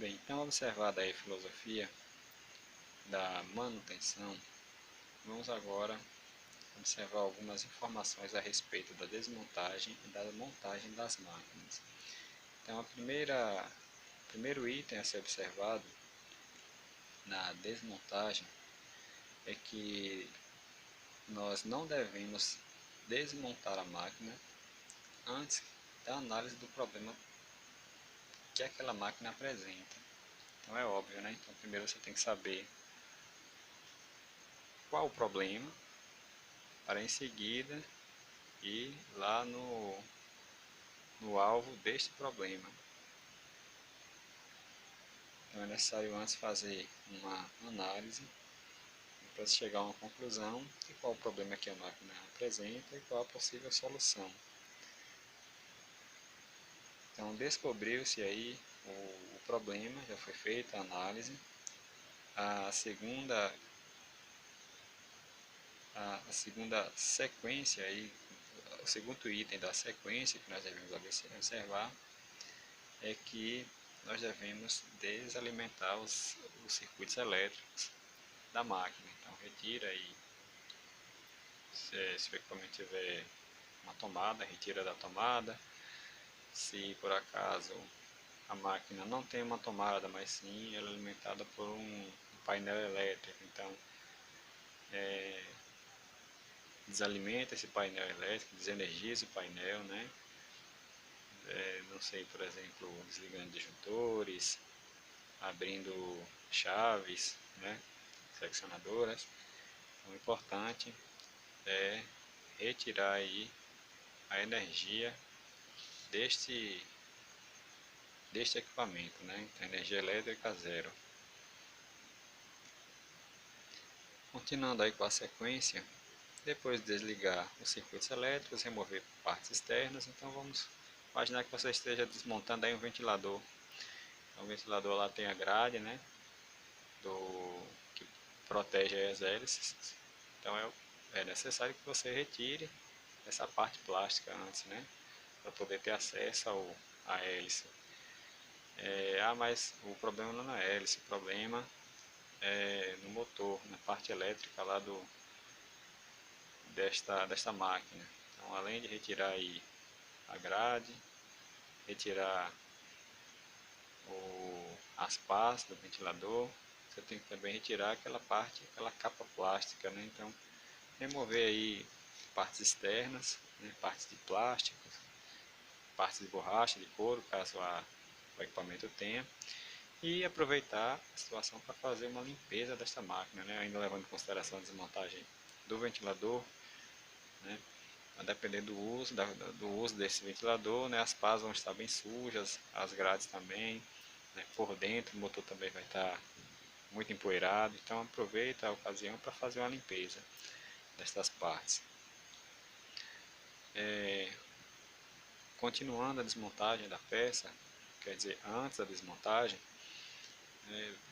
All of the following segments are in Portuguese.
Bem, então observada aí a filosofia da manutenção, vamos agora observar algumas informações a respeito da desmontagem e da montagem das máquinas. Então, o primeiro item a ser observado na desmontagem é que nós não devemos desmontar a máquina antes da análise do problema que aquela máquina apresenta. Então é óbvio, né? Então primeiro você tem que saber qual o problema, para em seguida ir lá no alvo deste problema. Então é necessário antes fazer uma análise para chegar a uma conclusão de qual o problema que a máquina apresenta e qual a possível solução. Então descobriu-se aí o problema, já foi feita a análise. A segunda sequência aí, o segundo item da sequência que nós devemos observar é que nós devemos desalimentar os circuitos elétricos da máquina. Então retira aí, se o equipamento tiver uma tomada, retira da tomada. Se por acaso a máquina não tem uma tomada, mas sim ela é alimentada por um painel elétrico, então desalimenta esse painel elétrico, desenergiza o painel, né? Não sei, por exemplo, desligando disjuntores, abrindo chaves, né? Seccionadoras. Então, o importante é retirar aí a energia deste equipamento, né? Então, energia elétrica zero. Continuando aí com a sequência, depois de desligar os circuitos elétricos, remover partes externas, então vamos imaginar que você esteja desmontando aí um ventilador. Então, o ventilador lá tem a grade, né, que protege as hélices. Então é necessário que você retire essa parte plástica antes, né, para poder ter acesso à hélice. Mas o problema não é na hélice, o problema é no motor, na parte elétrica lá desta máquina. Então, além de retirar aí a grade, retirar as pás do ventilador, você tem que também retirar aquela capa plástica, né? Então, remover aí partes externas, né? Partes de plástico, partes de borracha, de couro, caso o equipamento tenha, e aproveitar a situação para fazer uma limpeza desta máquina, né? Ainda levando em consideração a desmontagem do ventilador, né? A depender do uso desse ventilador, né? As pás vão estar bem sujas, as grades também, né? Por dentro o motor também vai estar muito empoeirado, então aproveita a ocasião para fazer uma limpeza destas partes. Continuando a desmontagem da peça, quer dizer, antes da desmontagem,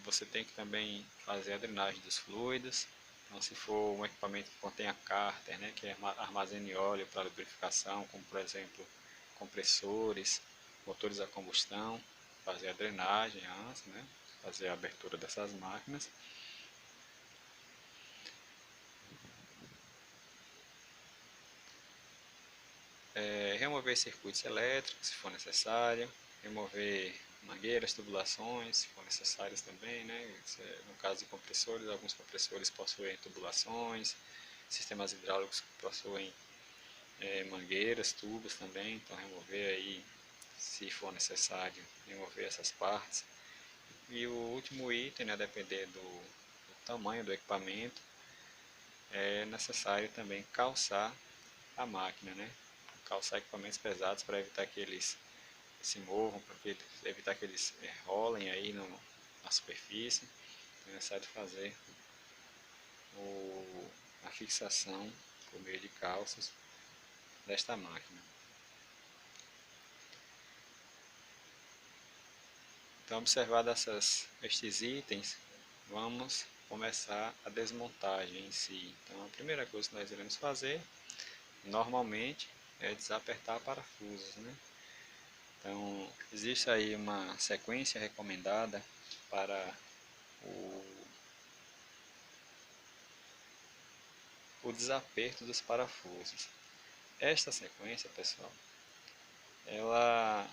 você tem que também fazer a drenagem dos fluidos. Então, se for um equipamento que contém a cárter, né, que armazene óleo para lubrificação, como por exemplo compressores, motores a combustão, fazer a drenagem antes, né, fazer a abertura dessas máquinas. Remover circuitos elétricos, se for necessário, remover mangueiras, tubulações, se for necessárias também, né? No caso de compressores, alguns compressores possuem tubulações, sistemas hidráulicos possuem mangueiras, tubos também, então remover aí, se for necessário, remover essas partes. E o último item, né, a depender do tamanho do equipamento, é necessário também calçar a máquina, né? Calçar equipamentos pesados para evitar que eles se movam, para evitar que eles rolem aí na superfície. É necessário fazer a fixação por meio de calças desta máquina. Então, observados estes itens, vamos começar a desmontagem em si. Então, a primeira coisa que nós iremos fazer, normalmente, é desapertar parafusos, né? Então, existe aí uma sequência recomendada para o desaperto dos parafusos. Esta sequência, pessoal, ela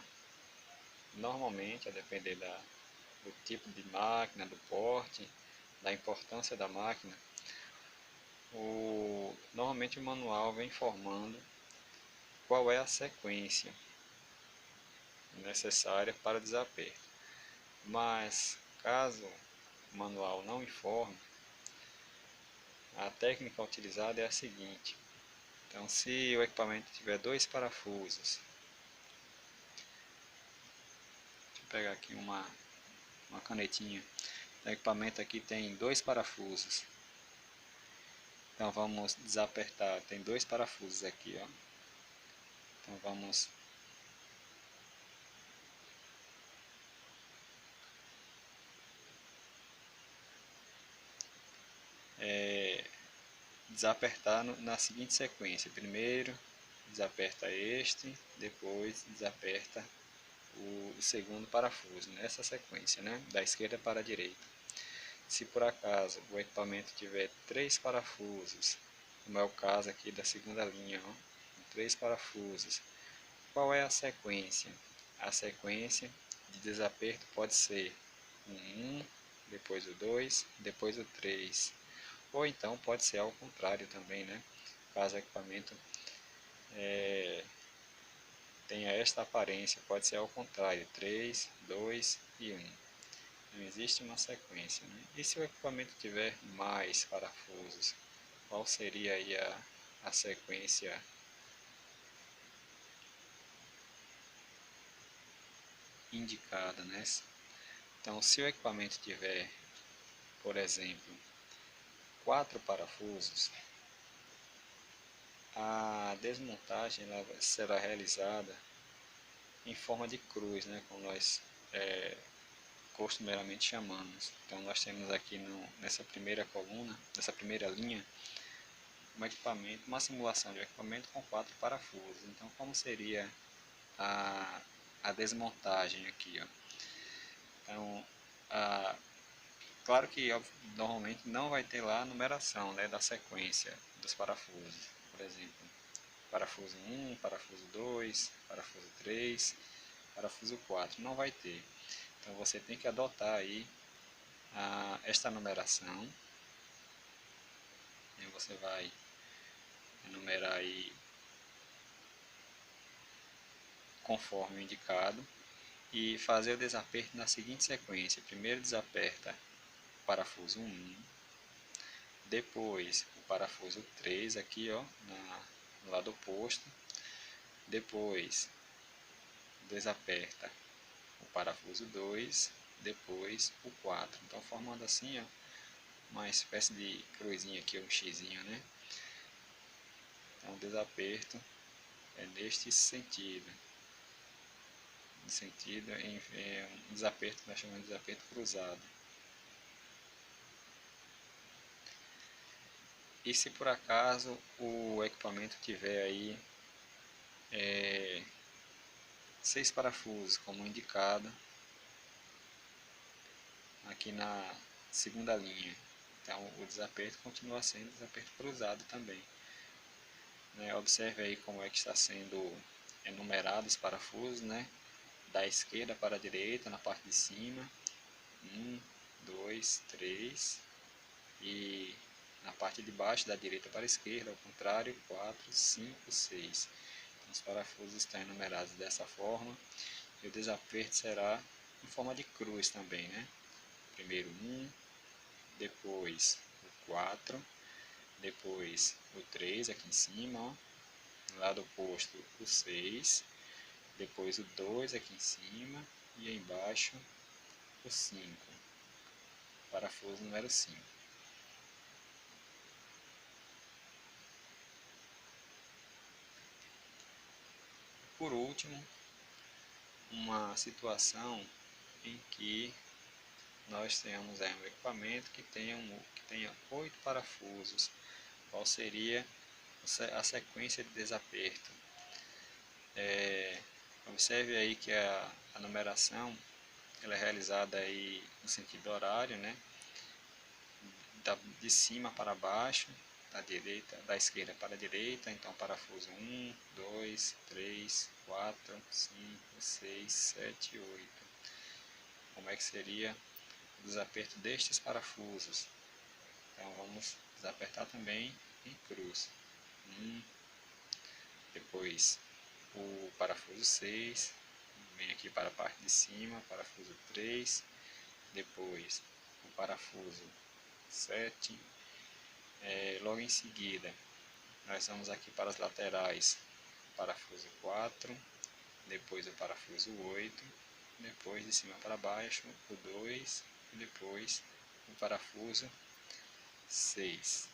normalmente, a depender do tipo de máquina, do porte, da importância da máquina, normalmente o manual vem informando qual é a sequência necessária para desaperto. Mas, caso o manual não informe, a técnica utilizada é a seguinte. Então, se o equipamento tiver dois parafusos, deixa eu pegar aqui uma canetinha. O equipamento aqui tem dois parafusos. Então vamos desapertar, tem dois parafusos aqui, ó. Então vamos desapertar na seguinte sequência. Primeiro desaperta este, depois desaperta o segundo parafuso, nessa sequência, né? Da esquerda para a direita. Se por acaso o equipamento tiver três parafusos, como é o caso aqui da segunda linha, ó, três parafusos, qual é a sequência? A sequência de desaperto pode ser o 1, depois o 2, depois o 3. Ou então pode ser ao contrário também, né? Caso o equipamento tenha esta aparência, pode ser ao contrário, 3, 2 e 1. Não existe uma sequência, né? E se o equipamento tiver mais parafusos, qual seria aí a sequência indicada, né? Então, se o equipamento tiver, por exemplo, 4 parafusos, a desmontagem ela será realizada em forma de cruz, né? Como nós costumeiramente chamamos. Então, nós temos aqui nessa primeira coluna, nessa primeira linha, um equipamento, uma simulação de um equipamento com 4 parafusos. Então, como seria a desmontagem aqui, ó? Então, claro que normalmente não vai ter lá a numeração, né, da sequência dos parafusos. Por exemplo, parafuso 1, parafuso 2, parafuso 3, parafuso 4. Não vai ter. Então você tem que adotar aí esta numeração. E você vai enumerar aí conforme indicado e fazer o desaperto na seguinte sequência. Primeiro desaperta o parafuso 1, depois o parafuso 3 aqui, ó, no lado oposto, depois desaperta o parafuso 2, depois o 4. Então formando assim, ó, uma espécie de cruzinha aqui, um xizinho, né? Então o desaperto é neste sentido. Um desaperto que nós chamamos de desaperto cruzado. E se por acaso o equipamento tiver aí 6 parafusos, como indicado aqui na segunda linha, então o desaperto continua sendo desaperto cruzado também. Né? Observe aí como é que está sendo enumerado os parafusos, né? Da esquerda para a direita, na parte de cima, 1, 2, 3, e na parte de baixo, da direita para a esquerda, ao contrário, 4, 5, 6. Então, os parafusos estão enumerados dessa forma, e o desaperto será em forma de cruz também, né? Primeiro 1, depois o 4, depois o 3 aqui em cima, ó, no lado oposto o 6, depois o 2 aqui em cima e aí embaixo o 5, parafuso número 5. Por último, uma situação em que nós tenhamos aí um equipamento que tenha 8 parafusos. Qual seria a sequência de desaperto? Observe aí que a numeração ela é realizada aí no sentido horário, né? De cima para baixo, da esquerda para a direita, então parafuso 1, 2, 3, 4, 5, 6, 7, 8. Como é que seria o desaperto destes parafusos? Então vamos desapertar também em cruz. 1, depois o parafuso 6, vem aqui para a parte de cima, parafuso 3, depois o parafuso 7, logo em seguida nós vamos aqui para as laterais, parafuso 4, depois o parafuso 8, depois de cima para baixo o 2 e depois o parafuso 6,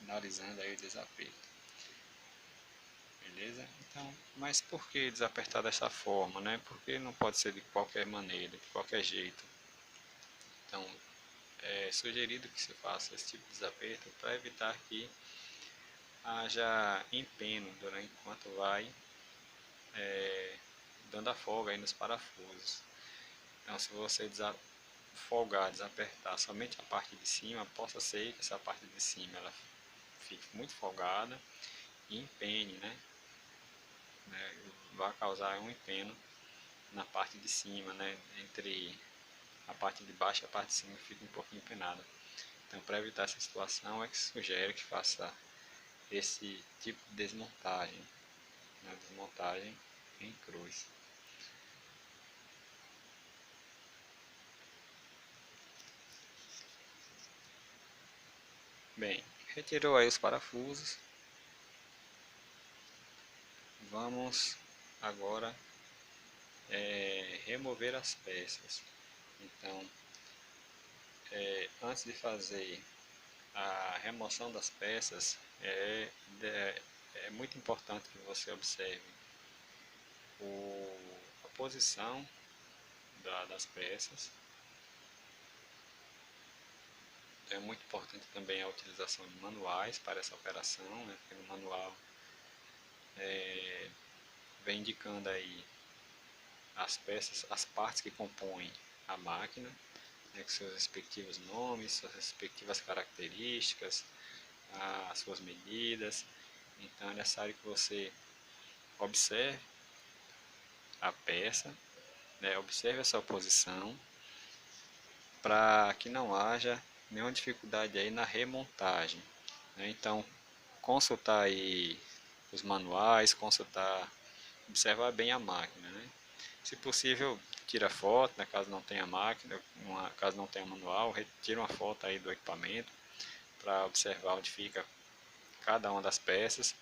finalizando aí o desaperto. Beleza? Então, mas por que desapertar dessa forma, né? Porque não pode ser de qualquer maneira, de qualquer jeito. Então, é sugerido que se faça esse tipo de desaperto para evitar que haja empeno durante enquanto vai dando a folga aí nos parafusos. Então, se você desapertar somente a parte de cima, possa ser que essa parte de cima ela fique muito folgada e empene, né? Vai causar um empeno na parte de cima, né? Entre a parte de baixo e a parte de cima fica um pouquinho empenada. Então, para evitar essa situação, é que se sugere que faça esse tipo de desmontagem, né? Desmontagem em cruz. Bem, retirou aí os parafusos. Vamos agora remover as peças. Então, antes de fazer a remoção das peças, é muito importante que você observe a posição das peças. É muito importante também a utilização de manuais para essa operação, né? Porque no manual vem indicando aí as peças, as partes que compõem a máquina, né, com seus respectivos nomes, suas respectivas características, as suas medidas. Então é necessário que você observe a peça, né, observe a sua posição, para que não haja nenhuma dificuldade aí na remontagem, né? Então, consultar aí os manuais, observar bem a máquina, né? Se possível, tira foto, né, caso não tenha máquina, caso não tenha manual, retira uma foto aí do equipamento para observar onde fica cada uma das peças,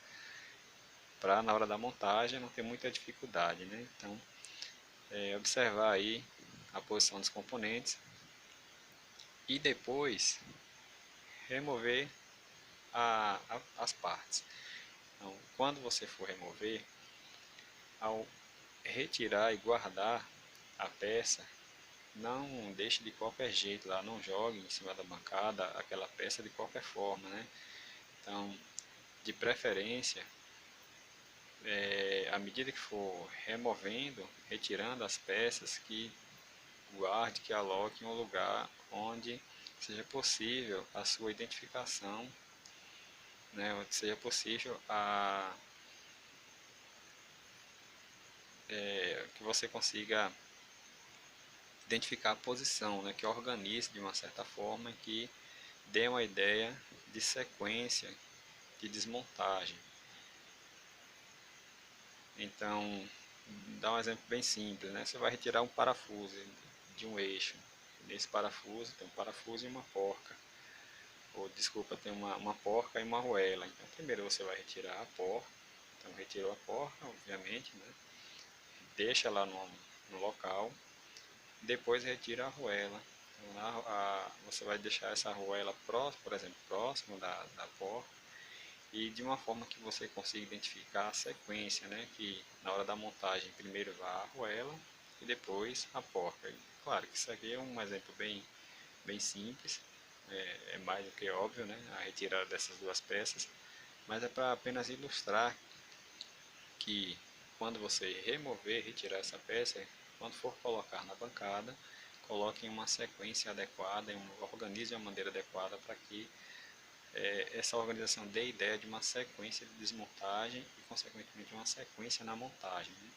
para na hora da montagem não ter muita dificuldade, né? Então, observar aí a posição dos componentes e depois remover as partes. Então, quando você for remover, ao retirar e guardar a peça, não deixe de qualquer jeito lá, não jogue em cima da bancada aquela peça de qualquer forma, né? Então, de preferência, à medida que for removendo, retirando as peças, que guarde, que aloque em um lugar onde seja possível a sua identificação, né? Onde seja possível que você consiga identificar a posição, né? Que organize de uma certa forma, que dê uma ideia de sequência de desmontagem. Então, dá um exemplo bem simples, né? Você vai retirar um parafuso de um eixo. Nesse parafuso tem um parafuso e uma porca. Ou, desculpa, tem uma porca e uma arruela. Então, primeiro você vai retirar a porca. Então, retirou a porca, obviamente, né? Deixa lá no local. Depois retira a arruela. Então, você vai deixar essa arruela próximo, por exemplo, próximo da porca, e de uma forma que você consiga identificar a sequência, né? Que na hora da montagem primeiro vá a arruela e depois a porca. E, claro que isso aqui é um exemplo bem simples, é mais do que óbvio, né? A retirada dessas duas peças, mas é para apenas ilustrar que quando você retirar essa peça, quando for colocar na bancada, coloque em uma sequência adequada, organize de uma maneira adequada para que essa organização dê ideia de uma sequência de desmontagem e, consequentemente, uma sequência na montagem, né?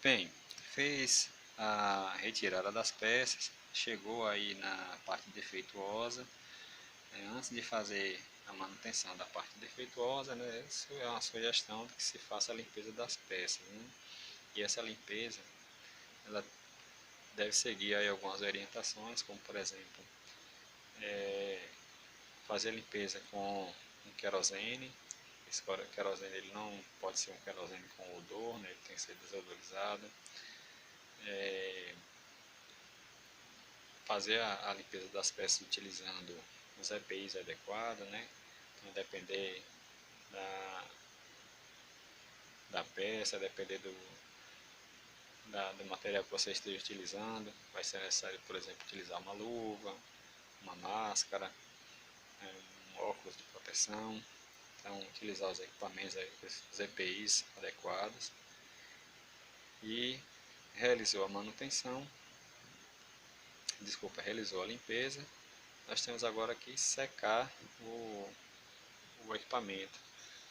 Bem, fez a retirada das peças, chegou aí na parte defeituosa. Antes de fazer a manutenção da parte defeituosa, né, isso é uma sugestão de que se faça a limpeza das peças, né? E essa limpeza, ela deve seguir aí algumas orientações, como por exemplo, fazer a limpeza com um querosene. Esse querosene ele não pode ser um querosene com odor, né, ele tem que ser desodorizado. Fazer a limpeza das peças utilizando os EPIs adequados, né? Então, depender da peça, depender do material que você esteja utilizando, vai ser necessário, por exemplo, utilizar uma luva, uma máscara, um óculos de proteção. Então, utilizar os equipamentos, os EPIs adequados. E realizou a manutenção, realizou a limpeza. Nós temos agora que secar o equipamento,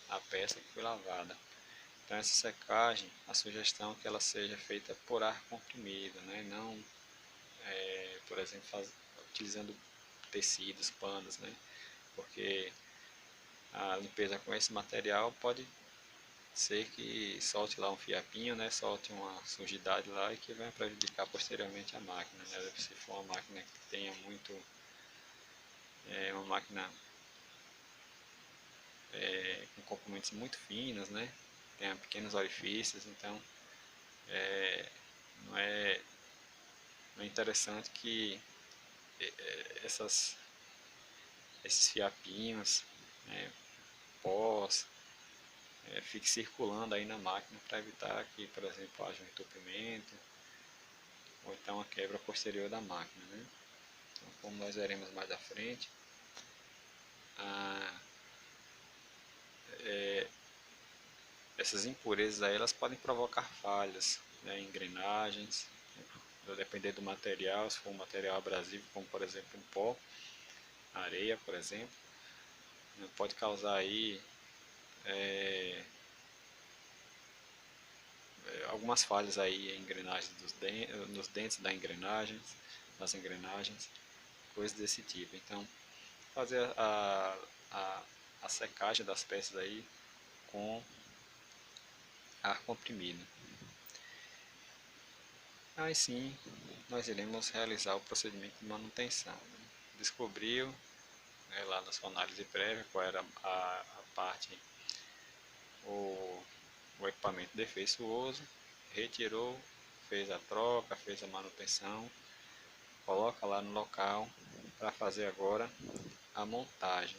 a peça que foi lavada. Então, essa secagem, a sugestão é que ela seja feita por ar comprimido, né? Não, por exemplo, utilizando tecidos, panos, né? Porque a limpeza com esse material pode ser que solte lá um fiapinho, né? Solte uma sujidade lá e que venha prejudicar posteriormente a máquina, né? Se for uma máquina que tenha muito, uma máquina com componentes muito finos, né? Tenha pequenos orifícios, então não é, não é interessante que essas, esses fiapinhos, né, pós, fique circulando aí na máquina para evitar que, por exemplo, haja um entupimento ou então a quebra posterior da máquina, né? Então, como nós veremos mais à frente, a, essas impurezas aí, elas podem provocar falhas, né, em engrenagens, vai depender do material. Se for um material abrasivo, como por exemplo um pó, areia, por exemplo, pode causar aí algumas falhas aí em engrenagens nos dentes das engrenagens, coisas desse tipo. Então, fazer a secagem das peças aí com ar comprimido. Aí sim, nós iremos realizar o procedimento de manutenção. Descobriu, lá na sua análise prévia, qual era a parte, o, o equipamento defeituoso, retirou, fez a troca, fez a manutenção, coloca lá no local para fazer agora a montagem.